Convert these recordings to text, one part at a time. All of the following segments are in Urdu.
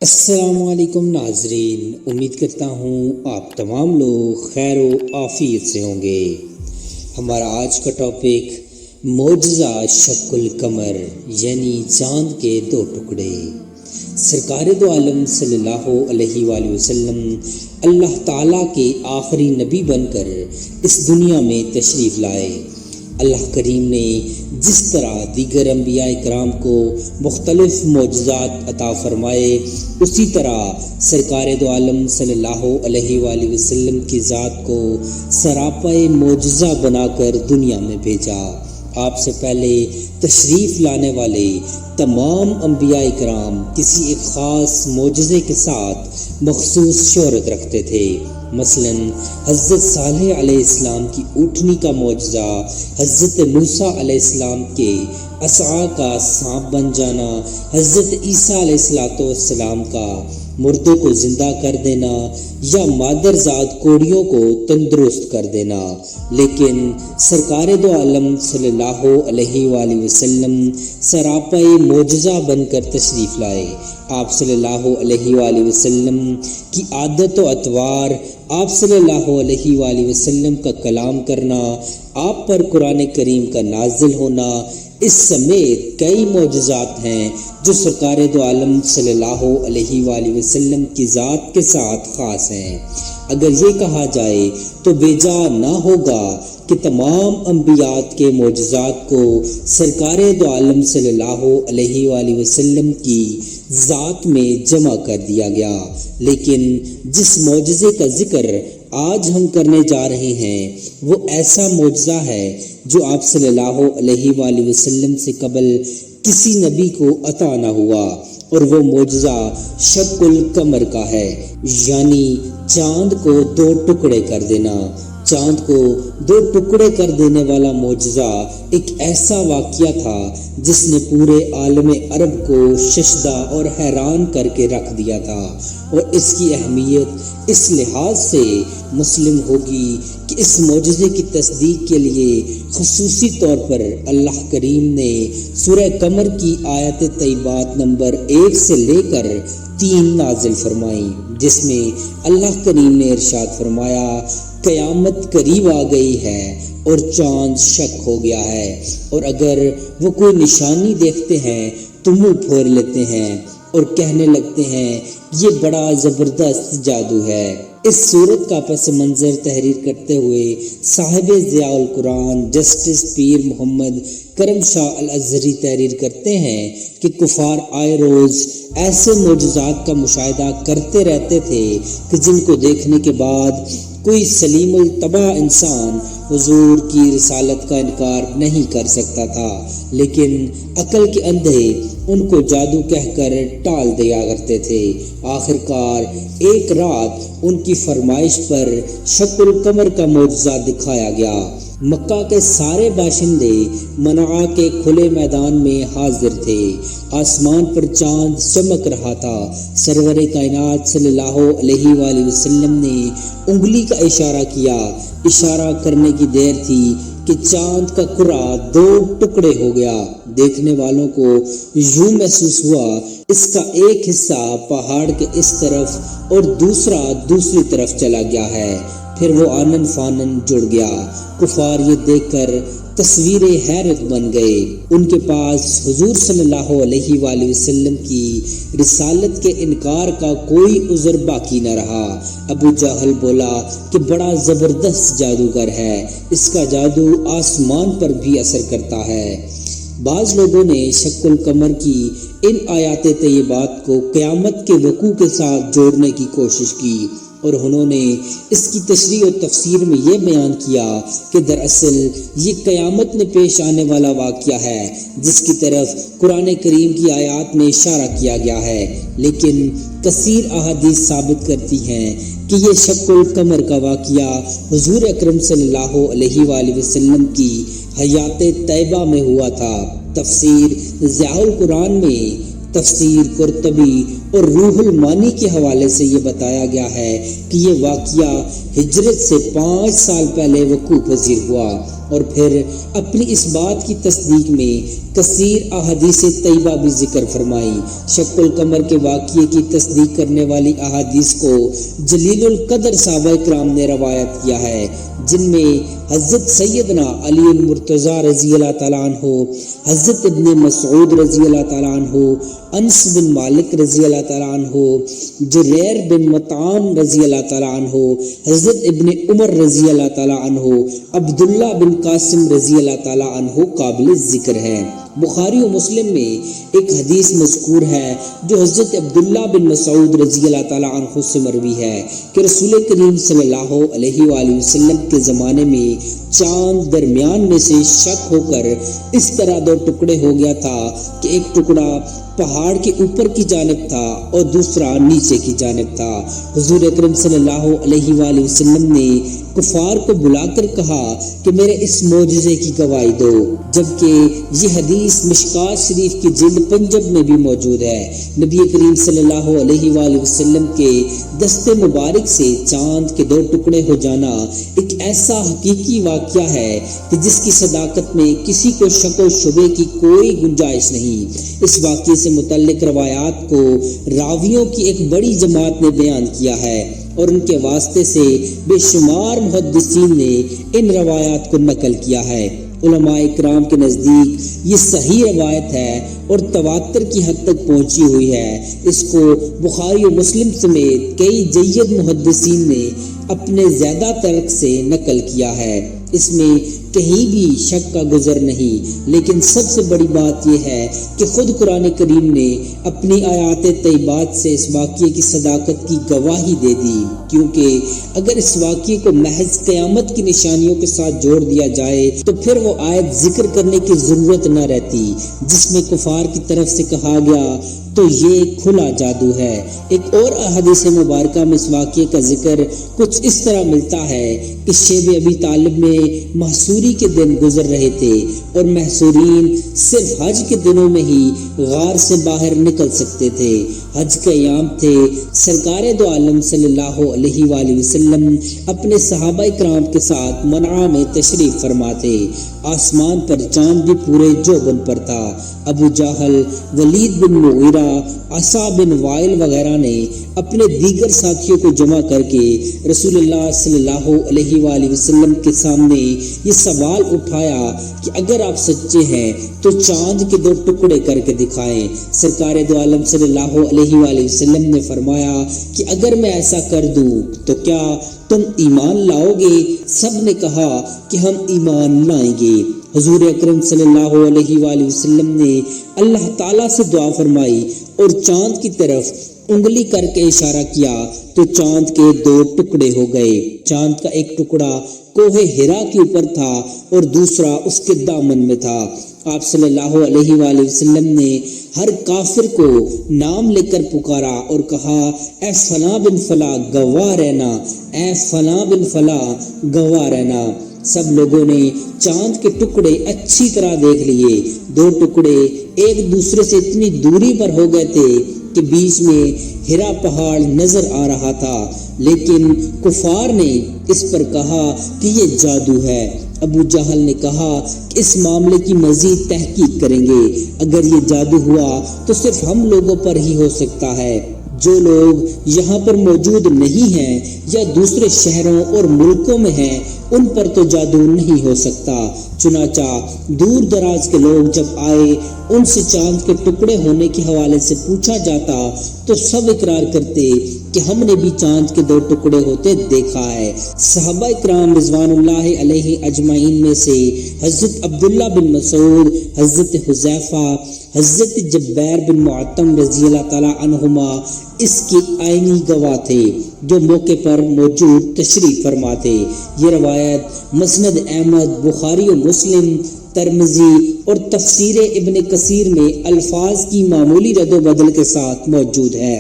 السلام علیکم ناظرین، امید کرتا ہوں آپ تمام لوگ خیر و عافیت سے ہوں گے۔ ہمارا آج کا ٹاپک معجزہ شق القمر یعنی چاند کے دو ٹکڑے۔ سرکار دو عالم صلی اللہ علیہ وآلہ وسلم اللہ تعالیٰ کے آخری نبی بن کر اس دنیا میں تشریف لائے۔ اللہ کریم نے جس طرح دیگر انبیاء کرام کو مختلف معجزات عطا فرمائے، اسی طرح سرکار دو عالم صلی اللہ علیہ وآلہ وسلم کی ذات کو سراپائے معجزہ بنا کر دنیا میں بھیجا۔ آپ سے پہلے تشریف لانے والے تمام انبیاء کرام کسی ایک خاص معجزے کے ساتھ مخصوص شہرت رکھتے تھے۔ مثلا حضرت صالح علیہ السلام کی اونٹنی کا معجزہ، حضرت موسیٰ علیہ السلام کے عصا کا سانپ بن جانا، حضرت عیسیٰ علیہ السلام کا مردوں کو زندہ کر دینا یا مادرزاد کوڑیوں کو تندرست کر دینا۔ لیکن سرکار دو عالم صلی اللہ علیہ وآلہ وسلم سراپائے معجزہ بن کر تشریف لائے۔ آپ صلی اللہ علیہ وآلہ وسلم کی عادت و اطوار، آپ صلی اللہ علیہ وآلہ وسلم کا کلام کرنا، آپ پر قرآن کریم کا نازل ہونا، اس سمیت کئی معجزات ہیں جو سرکار دو عالم صلی اللہ علیہ وآلہ وسلم کی ذات کے ساتھ خاص ہیں۔ اگر یہ کہا جائے تو بے جا نہ ہوگا کہ تمام انبیاء کے معجزات کو سرکار دو عالم صلی اللہ علیہ وآلہ وسلم کی ذات میں جمع کر دیا گیا۔ لیکن جس معجزے کا ذکر آج ہم کرنے جا رہے ہیں وہ ایسا معجزہ ہے جو آپ صلی اللہ علیہ وآلہ وسلم سے قبل کسی نبی کو عطا نہ ہوا، اور وہ معجزہ شق القمر کا ہے، یعنی چاند کو دو ٹکڑے کر دینا۔ چاند کو دو ٹکڑے کر دینے والا معجزہ ایک ایسا واقعہ تھا جس نے پورے عالم عرب کو ششدہ اور حیران کر کے رکھ دیا تھا، اور اس کی اہمیت اس لحاظ سے مسلم ہوگی کہ اس معجزے کی تصدیق کے لیے خصوصی طور پر اللہ کریم نے سورہ قمر کی آیت طیبات نمبر 1 سے لے کر 3 نازل فرمائیں، جس میں اللہ کریم نے ارشاد فرمایا، قیامت قریب آ گئی ہے اور چاند شق ہو گیا ہے، اور اگر وہ کوئی نشانی دیکھتے ہیں تو منہ پھور لیتے ہیں اور کہنے لگتے ہیں یہ بڑا زبردست جادو ہے۔ اس صورت کا پس منظر تحریر کرتے ہوئے صاحب ضیاء القرآن جسٹس پیر محمد کرم شاہ الازہری تحریر کرتے ہیں کہ کفار آئے روز ایسے معجزات کا مشاہدہ کرتے رہتے تھے کہ جن کو دیکھنے کے بعد کوئی سلیم الطبع انسان حضور کی رسالت کا انکار نہیں کر سکتا تھا، لیکن عقل کے اندھے ان کو جادو کہہ کر ٹال دیا کرتے تھے۔ آخرکار ایک رات ان کی فرمائش پر شق القمر کا معجزہ دکھایا گیا۔ مکہ کے سارے باشندے منع کے کھلے میدان میں حاضر تھے۔ آسمان پر چاند چمک رہا تھا۔ سرور کائنات صلی اللہ علیہ وآلہ وسلم نے انگلی کا اشارہ کیا۔ اشارہ کرنے کی دیر تھی کہ چاند کا کرہ 2 ٹکڑے ہو گیا۔ دیکھنے والوں کو یوں محسوس ہوا اس کا ایک حصہ پہاڑ کے اس طرف اور دوسرا دوسری طرف چلا گیا ہے، پھر وہ آنن فانن جڑ گیا۔ کفار یہ دیکھ کر تصویر حیرت بن گئے۔ ان کے پاس حضور صلی اللہ علیہ وآلہ وسلم کی رسالت کے انکار کا کوئی عذر باقی نہ رہا۔ ابو جہل بولا کہ بڑا زبردست جادوگر ہے، اس کا جادو آسمان پر بھی اثر کرتا ہے۔ بعض لوگوں نے شق القمر کی ان آیات طیبات کو قیامت کے وقوع کے ساتھ جوڑنے کی کوشش کی، اور انہوں نے اس کی تشریح و تفسیر میں یہ بیان کیا کہ دراصل یہ قیامت میں پیش آنے والا واقعہ ہے جس کی طرف قرآن کریم کی آیات میں اشارہ کیا گیا ہے، لیکن کثیر احادیث ثابت کرتی ہیں کہ یہ شق القمر کا واقعہ حضور اکرم صلی اللہ علیہ وآلہ وسلم کی حیات طیبہ میں ہوا تھا۔ تفسیر ضیاء القرآن میں تفسیر قرطبی اور روح المانی کے حوالے سے یہ بتایا گیا ہے کہ یہ واقعہ ہجرت سے 5 سال پہلے وقوع پذیر ہوا، اور پھر اپنی اس بات کی تصدیق میں کثیر احادیث طیبہ بھی ذکر فرمائی۔ شق القمر کے واقعے کی تصدیق کرنے والی احادیث کو جلیل القدر صحابہ کرام نے روایت کیا ہے، جن میں حضرت سیدنا علی المرتضیٰ رضی اللہ تعالیٰ عنہ، حضرت ابن مسعود رضی اللہ تعالیٰ عنہ، انس بن مالک رضی اللہ تعالیٰ عنہ، جریر بن مطعم رضی اللہ تعالیٰ عنہ، حضرت ابن عمر رضی اللہ تعالیٰ عنہ، عبداللہ بن قاسم رضی اللہ تعالیٰ عنہ قابل ذکر ہے۔ بخاری و مسلم میں ایک حدیث مذکور ہے جو حضرت عبداللہ بن مسعود رضی اللہ تعالیٰ عنہ سے مروی ہے کہ رسول کریم صلی اللہ علیہ وآلہ وسلم کے زمانے میں چاند درمیان میں سے شق ہو کر اس طرح دو ٹکڑے ہو گیا تھا کہ ایک ٹکڑا پہاڑ کے اوپر کی جانب تھا اور دوسرا نیچے کی جانب تھا۔ حضور اکرم صلی اللہ علیہ وآلہ وسلم نے کفار کو بلا کر کہا کہ میرے اس معجزے کی گواہی دو، جبکہ یہ حدیث مشکات شریف کی جلد پنجب میں بھی موجود ہے۔ نبی کریم صلی اللہ علیہ وآلہ وسلم کے دست مبارک سے چاند کے دو ٹکڑے ہو جانا ایک ایسا حقیقی واقعہ ہے کہ جس کی صداقت میں کسی کو شک و شبے کی کوئی گنجائش نہیں۔ اس واقعے سے متعلق روایات کو راویوں کی ایک بڑی جماعت نے بیان کیا ہے اور ان کے واسطے سے بے شمار محدثین نے ان روایات کو نقل کیا ہے۔ علماء اکرام کے نزدیک یہ صحیح روایت ہے اور تواتر کی حد تک پہنچی ہوئی ہے۔ اس کو بخاری و مسلم سمیت کئی جید محدثین نے اپنے زیادہ ترک سے نقل کیا ہے۔ اس میں کہیں بھی شک کا گزر نہیں، لیکن سب سے بڑی بات یہ ہے کہ خود قرآن کریم نے اپنی آیات طیبات سے اس واقعے کی صداقت کی گواہی دے دی، کیونکہ اگر اس واقعے کو محض قیامت کی نشانیوں کے ساتھ جوڑ دیا جائے تو پھر وہ آیت ذکر کرنے کی ضرورت نہ رہتی جس میں کفار کی طرف سے کہا گیا تو یہ کھلا جادو ہے۔ ایک اور احادیث مبارکہ میں اس واقعے کا ذکر کچھ اس طرح ملتا ہے کہ شیب ابی طالب میں محصوری کے دن گزر رہے تھے اور محصورین صرف حج کے دنوں میں ہی غار سے باہر نکل سکتے تھے۔ حج کے ایام تھے، سرکار دو عالم صلی اللہ علیہ وآلہ وسلم اپنے صحابہ کرام کے ساتھ منعا میں تشریف فرما تھے۔ آسمان پر چاند بھی پورے جوبن پر تھا۔ ابو جہل، ولید بن مغیرہ، عصا بن وائل وغیرہ نے اپنے دیگر ساتھیوں کو جمع کر کے رسول اللہ صلی اللہ علیہ وآلہ وسلم کے سامنے یہ سوال اٹھایا کہ اگر آپ سچے ہیں تو چاند کے دو ٹکڑے کر کے دکھائیں۔ سرکار دو عالم صلی اللہ علیہ وآلہ وسلم نے فرمایا کہ اگر میں ایسا کر دوں تو کیا تم ایمان لاؤ گے؟ سب نے کہا کہ ہم ایمان لائیں گے۔ حضور اکرم صلی اللہ علیہ وآلہ وسلم نے اللہ تعالیٰ سے دعا فرمائی اور چاند کی طرف انگلی کر کے اشارہ کیا تو چاند کے دو ٹکڑے ہو گئے۔ چاند کا ایک ٹکڑا کوہ ہرا کے اوپر تھا اور دوسرا اس کے دامن میں تھا۔ آپ صلی اللہ علیہ وآلہ وسلم نے ہر کافر کو نام لے کر پکارا اور کہا، اے فلاں بن فلاں گواہ رہنا، اے فلاں بن فلاں گواہ رہنا۔ سب لوگوں نے چاند کے ٹکڑے اچھی طرح دیکھ لیے۔ دو ٹکڑے ایک دوسرے سے اتنی دوری پر ہو گئے تھے کہ بیچ میں ہرا پہاڑ نظر آ رہا تھا، لیکن کفار نے اس پر کہا کہ یہ جادو ہے۔ ابو جہل نے کہا کہ اس معاملے کی مزید تحقیق کریں گے، اگر یہ جادو ہوا تو صرف ہم لوگوں پر ہی ہو سکتا ہے، جو لوگ یہاں پر موجود نہیں ہیں یا دوسرے شہروں اور ملکوں میں ہیں ان پر تو جادو نہیں ہو سکتا۔ چنانچہ دور دراز کے لوگ جب آئے ان سے چاند کے ٹکڑے ہونے کے حوالے سے پوچھا جاتا تو سب اقرار کرتے کہ ہم نے بھی چاند کے دو ٹکڑے ہوتے دیکھا ہے۔ صحابہ اکرام رضوان اللہ علیہ اجمعین میں سے حضرت عبداللہ بن مسعود، حضرت حذیفہ، حضرت جبیر بن معطم رضی اللہ تعالی عنہما اس کی عینی گواہ تھے جو موقع پر موجود تشریف فرما تھے۔ یہ روایت مسند احمد، بخاری و مسلم، ترمذی اور تفسیر ابن کثیر میں الفاظ کی معمولی رد و بدل کے ساتھ موجود ہے۔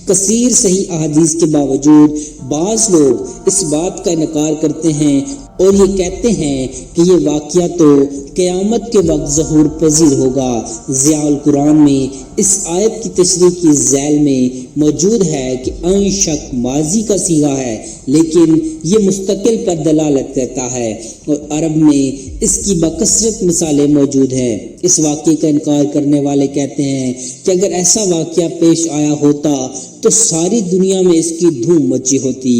کثیر صحیح احادیث کے باوجود بعض لوگ اس بات کا انکار کرتے ہیں اور یہ کہتے ہیں کہ یہ واقعہ تو قیامت کے وقت ظہور پذیر ہوگا۔ ضیاء القرآن میں اس آیت کی تشریح کی ذیل میں موجود ہے کہ ان شک ماضی کا صیغہ ہے، لیکن یہ مستقل پر دلالت کرتا ہے، اور عرب میں اس کی بکثرت مثالیں موجود ہیں۔ اس واقعے کا انکار کرنے والے کہتے ہیں کہ اگر ایسا واقعہ پیش آیا ہوتا تو ساری دنیا میں اس کی دھوم مچی ہوتی۔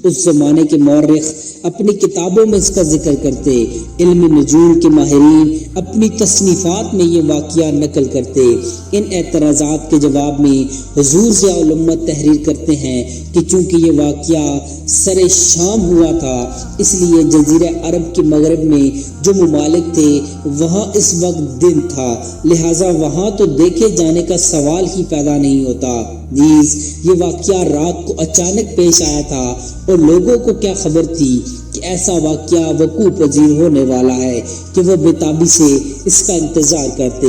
اس زمانے کے مورخ اپنی کتابوں میں اس کا ذکر کرتے، علم نجوم کے ماہرین اپنی تصنیفات میں یہ واقعہ نقل کرتے۔ ان اعتراضات کے جواب میں حضور ضیاء الامت تحریر کرتے ہیں کہ چونکہ یہ واقعہ سر شام ہوا تھا، اس لیے جزیرہ عرب کے مغرب میں جو ممالک تھے وہاں اس وقت دن تھا، لہٰذا وہاں تو دیکھے جانے کا سوال ہی پیدا نہیں ہوتا۔ نیز یہ واقعہ رات کو اچانک پیش آیا تھا، اور لوگوں کو کیا خبر تھی کہ ایسا واقعہ وقوع پذیر ہونے والا ہے کہ وہ بےتابی سے اس کا انتظار کرتے۔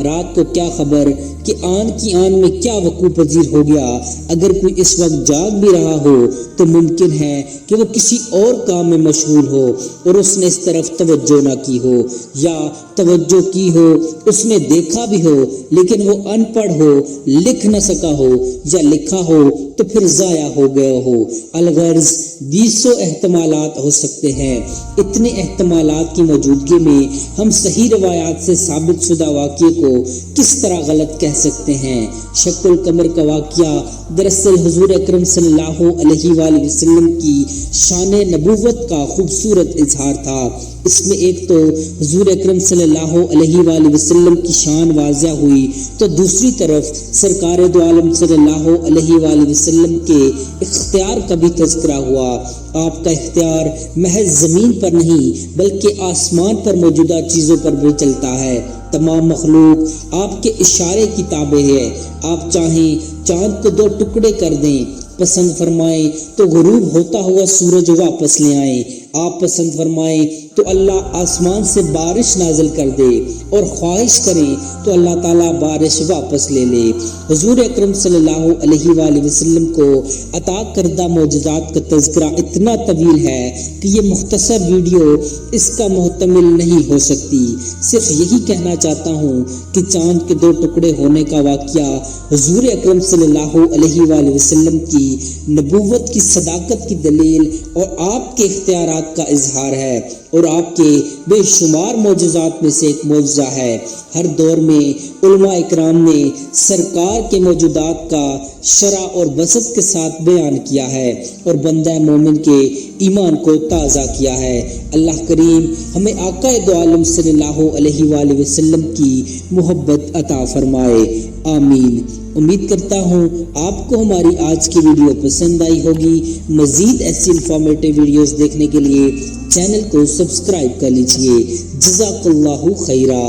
رات کو کیا خبر کہ آن کی آن میں کیا وقوع پذیر ہو گیا۔ اگر کوئی اس وقت جاگ بھی رہا ہو تو ممکن ہے کہ وہ کسی اور کام میں مشغول ہو اور اس نے اس طرف توجہ نہ کی ہو، یا توجہ کی ہو، اس نے دیکھا بھی ہو لیکن وہ ان پڑھ ہو، لکھ نہ سکا ہو، یا لکھا ہو تو پھر ضائع ہو گیا ہو۔ الغرض 200 احتمالات ہو سکتے ہیں۔ اتنے احتمالات کی موجودگی میں ہم صحیح روایات سے ثابت شدہ واقعے کو کس طرح غلط کہہ سکتے ہیں؟ شق القمر کا واقعہ دراصل حضور اکرم صلی اللہ علیہ وآلہ وسلم کی شان نبوت کا خوبصورت اظہار تھا۔ اس میں ایک تو حضور اکرم صلی اللہ علیہ وآلہ وسلم کی شان واضح ہوئی، تو دوسری طرف سرکار دو عالم صلی اللہ علیہ وآلہ وسلم کے اختیار کا بھی تذکرہ ہوا۔ آپ کا اختیار محض زمین پر نہیں بلکہ آسمان پر موجودہ چیزوں پر بھی چلتا ہے۔ تمام مخلوق آپ کے اشارے کی تابع ہے۔ آپ چاہیں چاند کو 2 ٹکڑے کر دیں، پسند فرمائیں تو غروب ہوتا ہوا سورج واپس لے آئیں، آپ پسند فرمائیں تو اللہ آسمان سے بارش نازل کر دے، اور خواہش کریں تو اللہ تعالیٰ بارش واپس لے لے۔ حضور اکرم صلی اللہ علیہ وآلہ وسلم کو عطا کردہ معجزات کا تذکرہ اتنا طویل ہے کہ یہ مختصر ویڈیو اس کا محتمل نہیں ہو سکتی۔ صرف یہی کہنا چاہتا ہوں کہ چاند کے 2 ٹکڑے ہونے کا واقعہ حضور اکرم صلی اللہ علیہ وآلہ وسلم کی نبوت کی صداقت کی دلیل اور آپ کے اختیارات کا اظہار ہے، اور آپ کے بے شمار معجزات میں سے ایک معجزہ ہے۔ ہر دور میں علماء اکرام نے سرکار کے موجودات کا شرح اور بسط کے ساتھ بیان کیا ہے، اور بندہ مومن کے ایمان کو تازہ کیا ہے۔ اللہ کریم ہمیں آقا دو عالم صلی اللہ علیہ وآلہ وسلم کی محبت عطا فرمائے، آمین۔ امید کرتا ہوں آپ کو ہماری آج کی ویڈیو پسند آئی ہوگی۔ مزید ایسی انفارمیٹو ویڈیوز دیکھنے کے لیے چینل کو سبسکرائب کر لیجیے۔ جزاک اللہ خیرہ۔